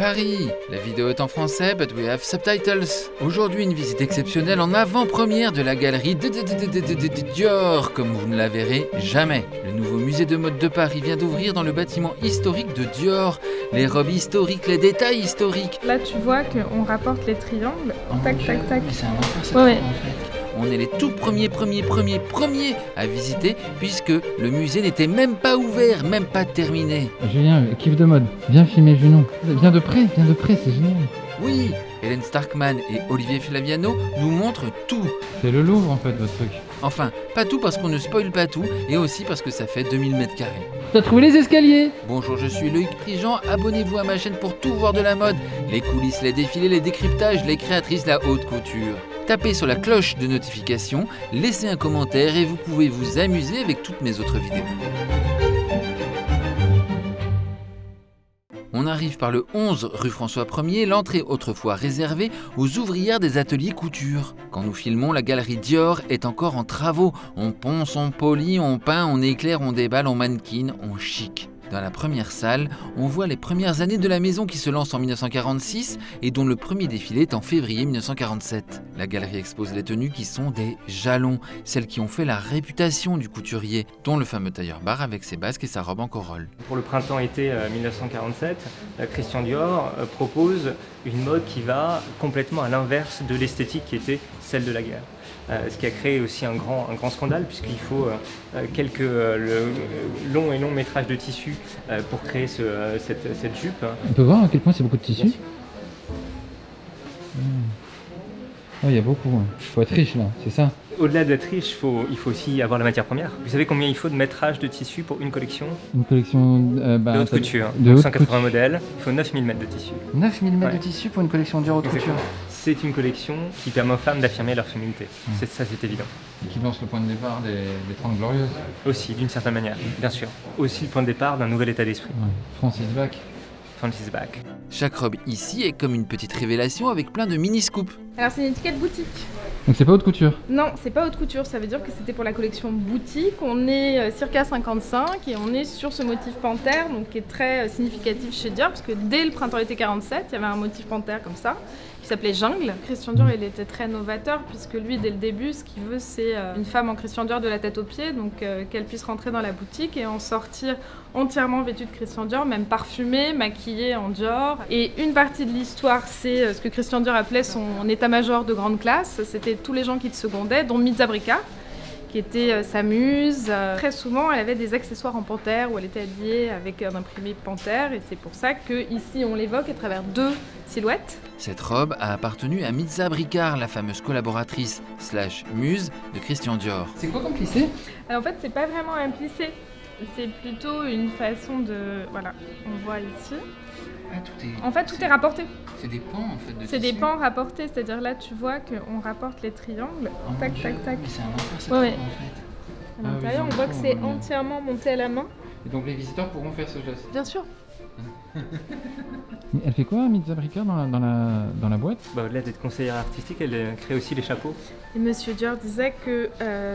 Paris. La vidéo est en français, but we have subtitles. Aujourd'hui, une visite exceptionnelle en avant-première de la galerie Dior, comme vous ne la verrez jamais. Le nouveau musée de mode de Paris vient d'ouvrir dans le bâtiment historique de Dior. Les robes historiques, les détails historiques. Là, tu vois qu'on rapporte les triangles. Tac, tac, tac. Mais c'est un enfer, ça, Ouais. en fait. On est les tout premiers à visiter, puisque le musée n'était même pas ouvert, même pas terminé. Julien, kiff de mode. Viens filmer Junon. Viens de près, c'est génial. Oui, Hélène Starkman et Olivier Flaviano nous montrent tout. C'est le Louvre en fait, votre truc. Enfin, pas tout parce qu'on ne spoile pas tout, et aussi parce que ça fait 2000 m². T'as trouvé les escaliers? Bonjour, je suis Loïc Prigent, abonnez-vous à ma chaîne pour tout voir de la mode. Les coulisses, les défilés, les décryptages, les créatrices, la haute couture. Tapez sur la cloche de notification, laissez un commentaire et vous pouvez vous amuser avec toutes mes autres vidéos. On arrive par le 11 rue François 1er, l'entrée autrefois réservée aux ouvrières des ateliers couture. Quand nous filmons, la galerie Dior est encore en travaux. On ponce, on polit, on peint, on éclaire, on déballe, on mannequine, on chic. Dans la première salle, on voit les premières années de la maison qui se lance en 1946 et dont le premier défilé est en février 1947. La galerie expose les tenues qui sont des jalons, celles qui ont fait la réputation du couturier, dont le fameux tailleur-bar avec ses basques et sa robe en corolle. Pour le printemps-été 1947, Christian Dior propose une mode qui va complètement à l'inverse de l'esthétique qui était celle de la guerre. Ce qui a créé aussi un grand scandale puisqu'il faut quelques longs métrages de tissu pour créer cette jupe. On peut voir à quel point c'est beaucoup de tissu. Oh, il y a beaucoup. Faut être riche là, c'est ça. Au-delà d'être riche, il faut aussi avoir la matière première. Vous savez combien il faut de métrages de tissu pour une collection? Une collection de haute couture, de haute 180 couture. modèles, il faut 9000 mètres de tissu. 9000 mètres Ouais. de tissu pour une collection Dior haute couture. C'est une collection qui permet aux femmes d'affirmer leur féminité. Ça, c'est évident. Et qui lance le point de départ des 30 Glorieuses. Aussi, d'une certaine manière, bien sûr. Aussi le point de départ d'un nouvel état d'esprit. Ouais. Francis Bach. Francis Bach. Chaque robe ici est comme une petite révélation avec plein de mini-scoops. Alors, c'est une étiquette boutique. Donc c'est pas haute couture. Non, c'est pas haute couture, ça veut dire que c'était pour la collection boutique. On est circa 55 et on est sur ce motif panthère, donc qui est très significatif chez Dior, parce que dès le printemps-été 47, il y avait un motif panthère comme ça, qui s'appelait Jungle. Christian Dior, il était très novateur, puisque lui, dès le début, ce qu'il veut, c'est une femme en Christian Dior de la tête aux pieds, donc qu'elle puisse rentrer dans la boutique et en sortir entièrement vêtue de Christian Dior, même parfumée, maquillée en Dior. Et une partie de l'histoire, c'est ce que Christian Dior appelait son état-major de grande classe. C'était tous les gens qui le secondaient, dont Mitzabrika, qui était sa muse. Très souvent, elle avait des accessoires en panthère où elle était habillée avec un imprimé panthère, et c'est pour ça qu'ici on l'évoque à travers deux silhouettes. Cette robe a appartenu à Mitza Bricard, la fameuse collaboratrice / muse de Christian Dior. C'est quoi comme plissé? Alors, en fait, c'est pas vraiment un plissé, c'est plutôt une façon de... Voilà, on voit ici. Ah, tout est... En fait, tout est rapporté. C'est des pans en fait de C'est des pans rapportés, c'est-à-dire là, tu vois qu'on rapporte les triangles. Tac, tac, tac. Mais c'est un enfer, cette Ouais, robe, ouais. en fait. À l'intérieur, oui, on voit que c'est oui. entièrement monté à la main. Et donc les visiteurs pourront faire ce geste. Bien sûr. Elle fait quoi, Mitza Bricard, dans la boîte? Au-delà d'être conseillère artistique, elle crée aussi les chapeaux. Et Monsieur Dior disait que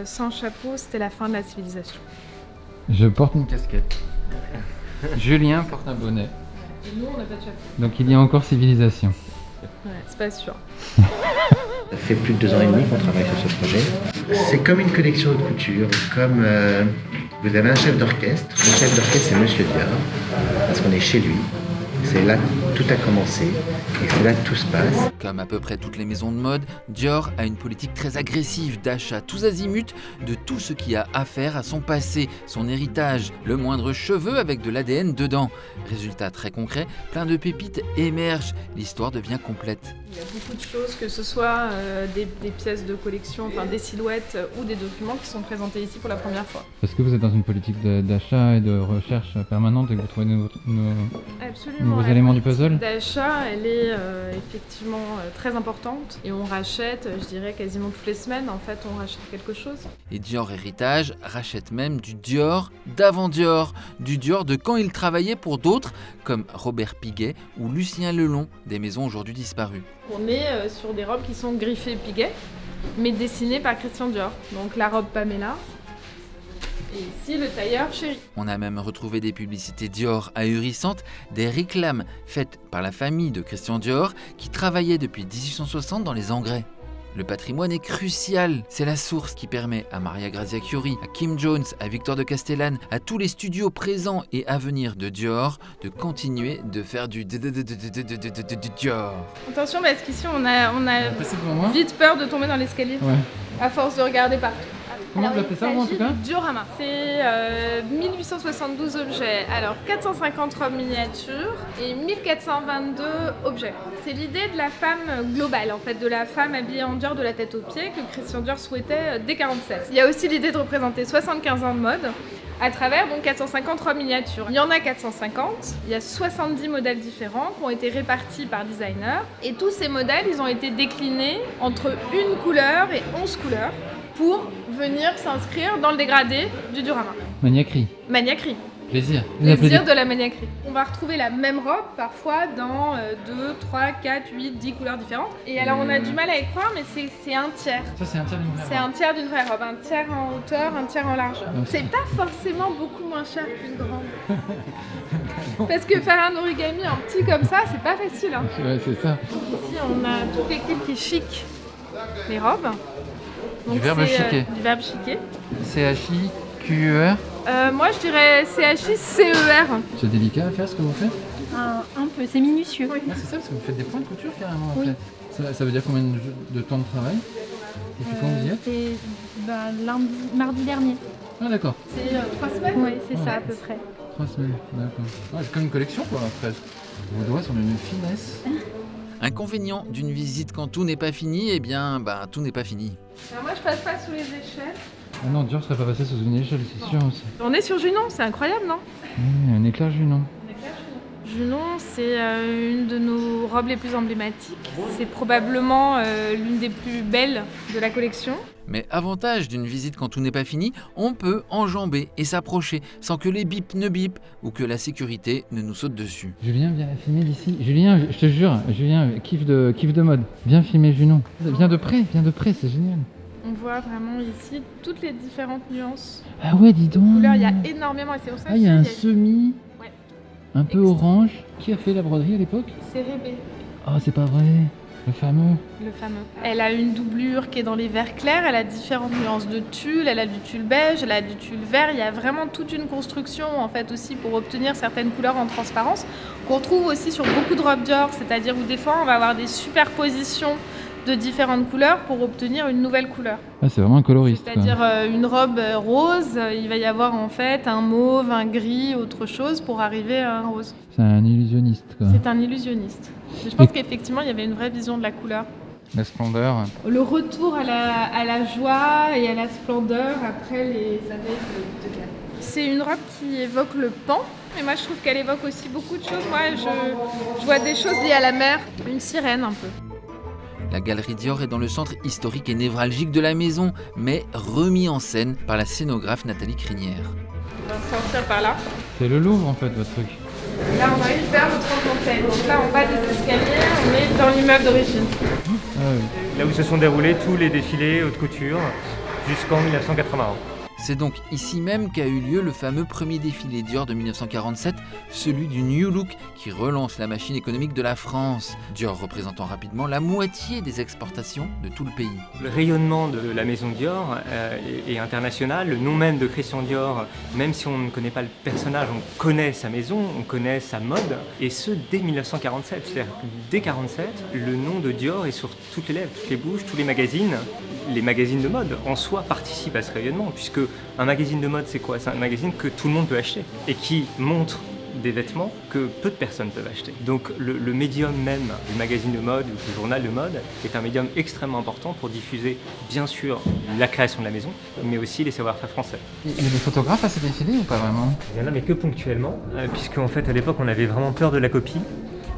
sans chapeau, c'était la fin de la civilisation. Je porte une casquette. Julien porte un bonnet. Et nous, on n'a pas de chapeau. Donc il y a encore civilisation. Ouais, c'est pas sûr. Ça fait plus de 2 ans et demi qu'on travaille sur ce projet. C'est comme une collection de couture, comme vous avez un chef d'orchestre. Le chef d'orchestre, c'est Monsieur Dior, parce qu'on est chez lui. C'est là que tout a commencé et c'est là que tout se passe. Comme à peu près toutes les maisons de mode, Dior a une politique très agressive d'achat tous azimuts de tout ce qui a affaire à son passé, son héritage, le moindre cheveu avec de l'ADN dedans. Résultat très concret, plein de pépites émergent, l'histoire devient complète. Il y a beaucoup de choses, que ce soit des pièces de collection, enfin des silhouettes ou des documents qui sont présentés ici pour la première fois. Parce que vous êtes dans une politique d'achat et de recherche permanente et que vous trouvez Absolument. nouveaux La éléments du politique puzzle. d'achat, elle est effectivement très importante et on rachète, je dirais, quasiment toutes les semaines. En fait, on rachète quelque chose. Et Dior Héritage rachète même du Dior d'avant Dior, du Dior de quand il travaillait pour d'autres comme Robert Piguet ou Lucien Lelon, des maisons aujourd'hui disparues. On est sur des robes qui sont griffées Piguet, mais dessinées par Christian Dior. Donc la robe Pamela Et ici, le tailleur Chéri. On a même retrouvé des publicités Dior ahurissantes, des réclames faites par la famille de Christian Dior qui travaillait depuis 1860 dans les engrais. Le patrimoine est crucial, c'est la source qui permet à Maria Grazia Chiuri, à Kim Jones, à Victor de Castellane, à tous les studios présents et à venir de Dior de continuer de faire du Dior. Attention, parce qu'ici, on a Passez devant moi. vite peur de tomber dans l'escalier, Ouais. à force de regarder partout. Comment vous appelez ça, vous, en tout cas? Diorama. C'est 1872 objets, alors 450 robes miniatures et 1422 objets. C'est l'idée de la femme globale, en fait, de la femme habillée en Dior de la tête aux pieds que Christian Dior souhaitait dès 1947. Il y a aussi l'idée de représenter 75 ans de mode à travers donc 450 robes miniatures. Il y en a 450, il y a 70 modèles différents qui ont été répartis par designer et tous ces modèles, ils ont été déclinés entre une couleur et 11 couleurs pour venir s'inscrire dans le dégradé du diorama. Maniaquerie. Maniaquerie, Plaisir. plaisir de la maniaquerie. On va retrouver la même robe parfois dans 2, 3, 4, 8, 10 couleurs différentes. Et alors on a du mal à y croire, mais c'est un tiers. Ça, c'est un tiers d'une vraie C'est un tiers d'une vraie robe, un tiers en hauteur, un tiers en largeur. Ok. C'est pas forcément beaucoup moins cher qu'une grande. Parce que faire un origami en petit comme ça, c'est pas facile. Hein. Ouais, c'est ça. Ici, on a toute l'équipe qui chic les robes. Du verbe c'est, chiquer. du verbe chiquer. CHI-QER. Moi, je dirais CHI-CER. C'est délicat à faire ce que vous faites? Un peu, c'est minutieux. Ah, c'est ça, parce que vous faites des points de couture carrément en Oui. fait. Ça veut dire combien de temps de travail? Et puis quand vous y êtes? C'est mardi dernier. Ah d'accord, C'est 3 semaines. Oui, c'est ça à peu près. 3 semaines, d'accord. Ah, c'est comme une collection quoi, presque. Vos doigts sont d'une finesse. Inconvénient d'une visite quand tout n'est pas fini, eh bien, tout n'est pas fini. Alors moi, je passe pas sous les échelles. Ah non, Dior serait pas passé sous une échelle, c'est sûr aussi. On est sur Junon, c'est incroyable, non? Un éclair Junon. Junon, c'est une de nos robes les plus emblématiques. C'est probablement l'une des plus belles de la collection. Mais avantage d'une visite quand tout n'est pas fini, on peut enjamber et s'approcher sans que les bips ne bipent ou que la sécurité ne nous saute dessus. Julien, viens la filmer d'ici. Julien, je te jure, Julien, kiff de mode. Viens filmer Junon. Viens de près, c'est génial. On voit vraiment ici toutes les différentes nuances. Ah ouais, dis donc. Couleurs, il y a énormément et c'est pour ça Ah, il y a un qu'il semi Ouais. un peu orange. Qui a fait la broderie à l'époque? C'est Rébé, Oh, c'est pas vrai. Le fameux. le fameux. Elle a une doublure qui est dans les verts clairs, elle a différentes nuances de tulle, elle a du tulle beige, elle a du tulle vert. Il y a vraiment toute une construction en fait aussi pour obtenir certaines couleurs en transparence qu'on retrouve aussi sur beaucoup de robes Dior, c'est-à-dire où des fois on va avoir des superpositions de différentes couleurs pour obtenir une nouvelle couleur. Ah, c'est vraiment un coloriste. quoi. C'est-à-dire une robe rose, il va y avoir en fait un mauve, un gris, autre chose pour arriver à un rose. C'est un illusionniste quoi. C'est un illusionniste. Je pense qu'effectivement il y avait une vraie vision de la couleur. La splendeur. Le retour à la joie et à la splendeur après les années de guerre. C'est une robe qui évoque le pan, mais moi je trouve qu'elle évoque aussi beaucoup de choses. Moi je vois des choses liées à la mer, une sirène un peu. La galerie Dior est dans le centre historique et névralgique de la maison, mais remis en scène par la scénographe Nathalie Crinière. On va sortir par là. C'est le Louvre en fait, votre truc. Là on arrive vers notre fontaine. Donc là en bas des escaliers, on est dans l'immeuble d'origine. Ah oui. Là où se sont déroulés tous les défilés haute couture jusqu'en 1981. C'est donc ici même qu'a eu lieu le fameux premier défilé Dior de 1947, celui du New Look qui relance la machine économique de la France. Dior représentant rapidement la moitié des exportations de tout le pays. Le rayonnement de la maison Dior est international. Le nom même de Christian Dior, même si on ne connaît pas le personnage, on connaît sa maison, on connaît sa mode, et ce dès 1947. C'est-à-dire que dès 1947, le nom de Dior est sur toutes les lèvres, toutes les bouches, tous les magazines. Les magazines de mode en soi participent à ce rayonnement, puisque un magazine de mode c'est quoi? C'est un magazine que tout le monde peut acheter et qui montre des vêtements que peu de personnes peuvent acheter. Donc le médium même du magazine de mode ou du journal de mode est un médium extrêmement important pour diffuser bien sûr la création de la maison, mais aussi les savoir-faire français. Il y a des photographes à ces défilés ou pas vraiment? Il y en a mais que ponctuellement, puisque en fait à l'époque on avait vraiment peur de la copie.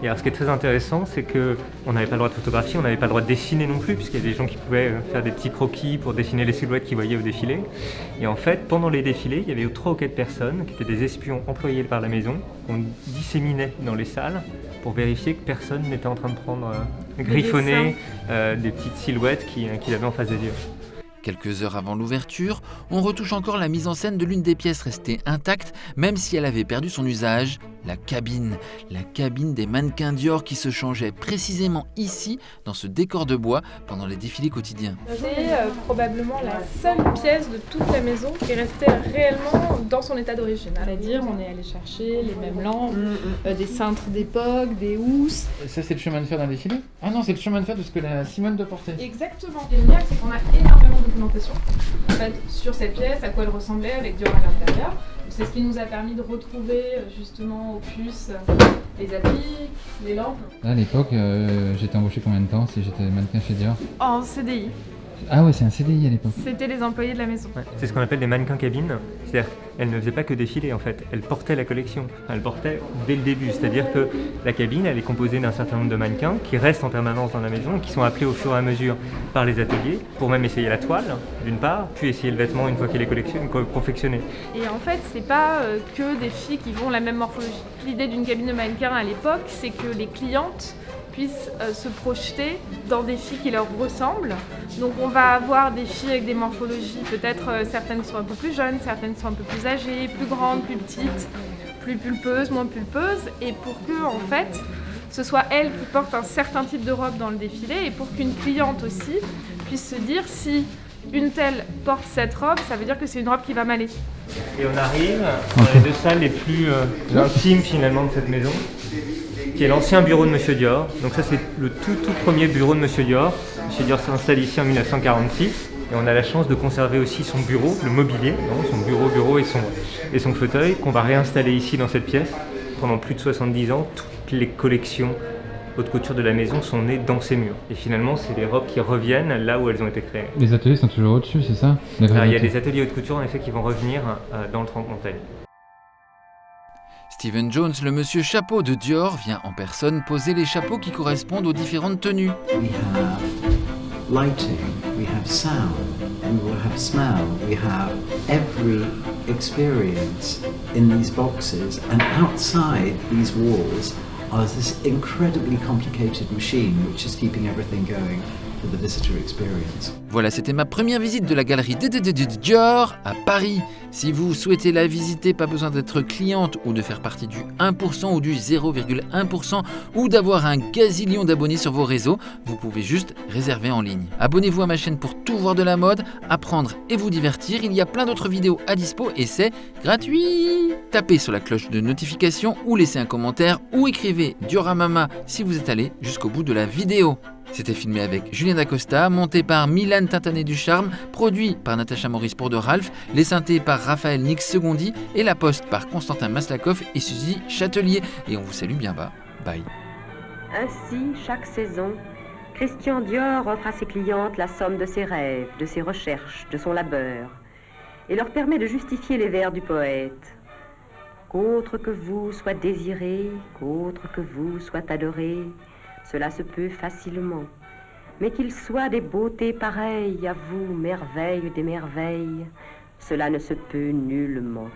Et alors ce qui est très intéressant, c'est qu'on n'avait pas le droit de photographier, on n'avait pas le droit de dessiner non plus, puisqu'il y a des gens qui pouvaient faire des petits croquis pour dessiner les silhouettes qu'ils voyaient au défilé. Et en fait, pendant les défilés, il y avait 3 ou 4 personnes qui étaient des espions employés par la maison, qu'on disséminait dans les salles pour vérifier que personne n'était en train de prendre griffonner des petites silhouettes qu'il avait en face des yeux. Quelques heures avant l'ouverture, on retouche encore la mise en scène de l'une des pièces restées intactes, même si elle avait perdu son usage, la cabine des mannequins Dior qui se changeaient précisément ici, dans ce décor de bois, pendant les défilés quotidiens. C'est probablement la seule pièce de toute la maison qui est restée réellement dans son état d'origine. C'est-à-dire, on est allé chercher les mêmes lampes, des cintres d'époque, des housses. Ça, c'est le chemin de fer d'un défilé? Ah non, c'est le chemin de fer de ce que la Simone doit porter. Exactement. Ce qui est génial, c'est qu'on a énormément de documentation en fait, sur cette pièce, à quoi elle ressemblait avec Dior à l'intérieur. C'est ce qui nous a permis de retrouver justement aux puces les appliques, les lampes. Là, à l'époque, j'étais embauché combien de temps si j'étais mannequin chez Dior? En CDI. Ah ouais, c'est un CDI à l'époque. C'était les employés de la maison. Ouais, c'est ce qu'on appelle des mannequins cabines. C'est-à-dire qu'elles ne faisaient pas que défiler en fait, elles portaient la collection. Enfin, elles portaient dès le début. C'est-à-dire que la cabine, elle est composée d'un certain nombre de mannequins qui restent en permanence dans la maison et qui sont appelés au fur et à mesure par les ateliers pour même essayer la toile, d'une part, puis essayer le vêtement une fois qu'il est confectionné. Et en fait, c'est pas que des filles qui vont la même morphologie. L'idée d'une cabine de mannequin à l'époque, c'est que les clientes puissent se projeter dans des filles qui leur ressemblent. Donc on va avoir des filles avec des morphologies, peut-être certaines sont un peu plus jeunes, certaines sont un peu plus âgées, plus grandes, plus petites, plus pulpeuses, moins pulpeuses, et pour que en fait ce soit elles qui portent un certain type de robe dans le défilé, et pour qu'une cliente aussi puisse se dire si une telle porte cette robe, ça veut dire que c'est une robe qui va m'aller. Et on arrive dans les deux salles les plus intimes finalement de cette maison, qui est l'ancien bureau de Monsieur Dior. Donc ça c'est le tout premier bureau de Monsieur Dior. Monsieur Dior s'installe ici en 1946 et on a la chance de conserver aussi son bureau, le mobilier, son bureau et son fauteuil qu'on va réinstaller ici dans cette pièce. Pendant plus de 70 ans, toutes les collections haute couture de la maison sont nées dans ces murs. Et finalement c'est les robes qui reviennent là où elles ont été créées. Les ateliers sont toujours au-dessus, c'est ça? Alors, il y a des ateliers haute couture en effet qui vont revenir dans le trente-montagne. Stephen Jones, le monsieur chapeau de Dior, vient en personne poser les chapeaux qui correspondent aux différentes tenues. We have lighting, we have sound, we will have smell, we have every experience in these boxes, and outside these walls are this incredibly complicated machine which is keeping everything going for the visitor experience. Voilà, c'était ma première visite de la galerie Dior à Paris. Si vous souhaitez la visiter, pas besoin d'être cliente ou de faire partie du 1% ou du 0,1% ou d'avoir un gazillion d'abonnés sur vos réseaux, vous pouvez juste réserver en ligne. Abonnez-vous à ma chaîne pour tout voir de la mode, apprendre et vous divertir. Il y a plein d'autres vidéos à dispo et c'est gratuit. Tapez sur la cloche de notification ou laissez un commentaire ou écrivez Dioramama si vous êtes allé jusqu'au bout de la vidéo. C'était filmé avec Julien Dacosta, monté par Milan Tintanet du Charme, produit par Natacha Maurice pour De Ralph, les synthés par Raphaël Nix Secondi et la poste par Constantin Maslakov et Suzy Châtelier. Et on vous salue bien bas. Bye. Ainsi, chaque saison, Christian Dior offre à ses clientes la somme de ses rêves, de ses recherches, de son labeur, et leur permet de justifier les vers du poète. Qu'autre que vous soit désiré, qu'autre que vous soit adoré, cela se peut facilement, mais qu'il soit des beautés pareilles à vous, merveille des merveilles, cela ne se peut nullement.